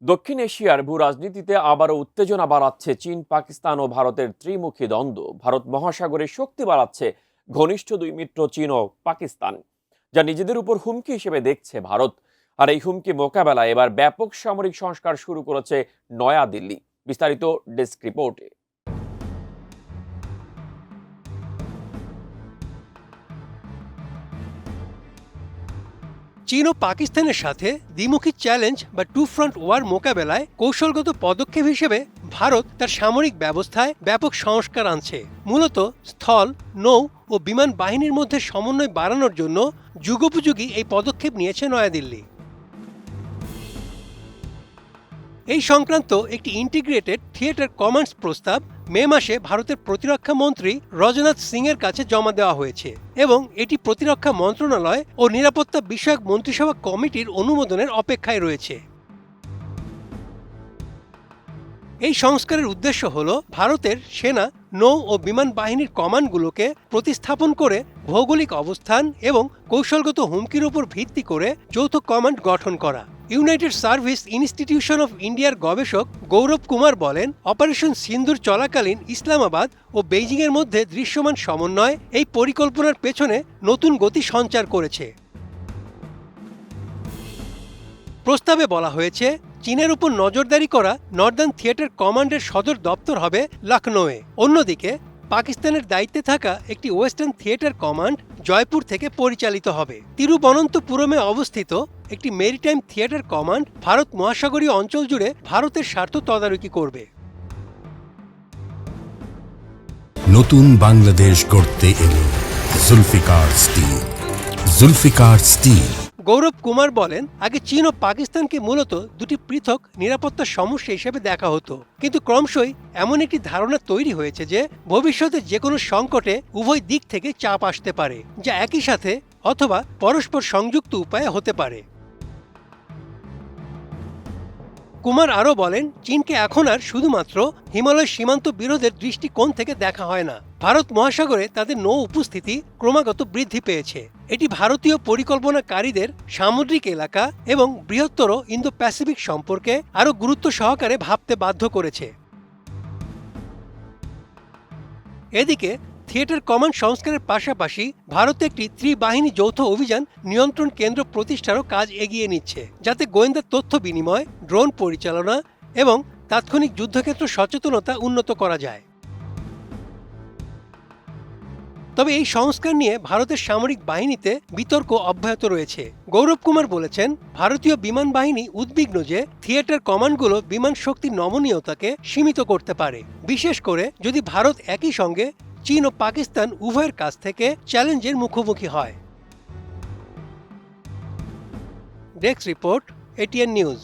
দক্ষিণ এশিয়ার ভূ রাজনীতিতে আবারও উত্তেজনা বাড়াচ্ছে চীন, পাকিস্তান ও ভারতের ত্রিমুখী দ্বন্দ্ব। ভারত মহাসাগরে শক্তি বাড়াচ্ছে ঘনিষ্ঠ দুই মিত্র চীন ও পাকিস্তান, যা নিজেদের উপর হুমকি হিসেবে দেখছে ভারত। আর এই হুমকি মোকাবেলায় এবার ব্যাপক সামরিক সংস্কার শুরু করেছে নয়াদিল্লি। বিস্তারিত ডেস্ক রিপোর্টে। চীন ও পাকিস্তানের সাথে দ্বিমুখী চ্যালেঞ্জ বা টু ফ্রন্ট ওয়ার মোকাবেলায় কৌশলগত পদক্ষেপ হিসেবে ভারত তার সামরিক ব্যবস্থায় ব্যাপক সংস্কার আনছে। মূলত স্থল, নৌ ও বিমান বাহিনীর মধ্যে সমন্বয় বাড়ানোর জন্য যুগোপযোগী এই পদক্ষেপ নিয়েছে নয়াদিল্লি। এই সংক্রান্ত একটি ইন্টিগ্রেটেড থিয়েটার কমান্ডস প্রস্তাব মে মাসে ভারতের প্রতিরক্ষা মন্ত্রী রাজনাথ সিং এর কাছে জমা দেওয়া হয়েছে এবং এটি প্রতিরক্ষা মন্ত্রণালয় ও নিরাপত্তা বিষয়ক মন্ত্রিসভা কমিটির অনুমোদনের অপেক্ষায় রয়েছে। এই সংস্কারের উদ্দেশ্য হল ভারতের সেনা, নৌ ও বিমান বাহিনীর কমান্ডগুলোকে প্রতিস্থাপন করে ভৌগোলিক অবস্থান এবং কৌশলগত হুমকির উপর ভিত্তি করে যৌথ কমান্ড গঠন করা। ইউনাইটেড সার্ভিস ইনস্টিটিউশন অফ ইন্ডিয়ার গবেষক গৌরব কুমার বলেন, অপারেশন সিন্দুর চলাকালীন ইসলামাবাদ ও বেইজিংয়ের মধ্যে দৃশ্যমান সমন্বয় এই পরিকল্পনার পেছনে নতুন গতি সঞ্চার করেছে। প্রস্তাবে বলা হয়েছে, চীনের উপর নজরদারি করা নর্দার্ন থিয়েটার কমান্ডের সদর দপ্তর হবে লখনৌয়ে। অন্যদিকে পাকিস্তানের দায়িত্বে থাকা একটি ওয়েস্টার্ন থিয়েটার কমান্ড জয়পুর থেকে পরিচালিত হবে। তিরুবনন্তপুরমে অবস্থিত একটি মেরিটাইম থিয়েটার কমান্ড ভারত মহাসাগরীয় অঞ্চল জুড়ে ভারতের স্বার্থ তদারকি করবে। নতুন বাংলাদেশ গড়তে এলো জুলফিকার স্টিল। জুলফিকার স্টিল। গৌরব কুমার বলেন, আগে চীন ও পাকিস্তানকে মূলত দুটি পৃথক নিরাপত্তা সমস্যা হিসেবে দেখা হতো, কিন্তু ক্রমশই এমন একটি ধারণা তৈরি হয়েছে যে ভবিষ্যতে যে কোনো সংকটে উভয় দিক থেকে চাপ আসতে পারে, যা একই সাথে অথবা পরস্পর সংযুক্ত উপায়ে হতে পারে। কুমার আরও বলেন, চীনকে এখন আর শুধুমাত্র হিমালয় সীমান্ত বিরোধের দৃষ্টিকোণ থেকে দেখা হয় না। ভারত মহাসাগরে তাদের নৌ উপস্থিতি ক্রমাগত বৃদ্ধি পেয়েছে। এটি ভারতীয় পরিকল্পনাকারীদের সামুদ্রিক এলাকা এবং বৃহত্তর ইন্দো প্যাসিফিক সম্পর্কে আরও গুরুত্ব সহকারে ভাবতে বাধ্য করেছে। এদিকে থিয়েটার কমান্ড সংস্কারের পাশাপাশি ভারত একটি ত্রিবাহিনী যৌথ অভিযান নিয়ন্ত্রণ কেন্দ্র প্রতিষ্ঠারও কাজ এগিয়ে নিচ্ছে, যাতে গোয়েন্দা তথ্য বিনিময়, ড্রোন পরিচালনা এবং তাৎক্ষণিক যুদ্ধক্ষেত্র সচেতনতা উন্নত করা যায়। তবে এই সংস্কার নিয়ে ভারতের সামরিক বাহিনীতে বিতর্ক অব্যাহত রয়েছে। গৌরব কুমার বলেছেন, ভারতীয় বিমান বাহিনী উদ্বিগ্ন যে থিয়েটার কমান্ডগুলো বিমান শক্তির নমনীয়তাকে সীমিত করতে পারে, বিশেষ করে যদি ভারত একই সঙ্গে চীন ও পাকিস্তান উভয়ের কাছ থেকে চ্যালেঞ্জের মুখোমুখি হয়। Desk report, ATN news.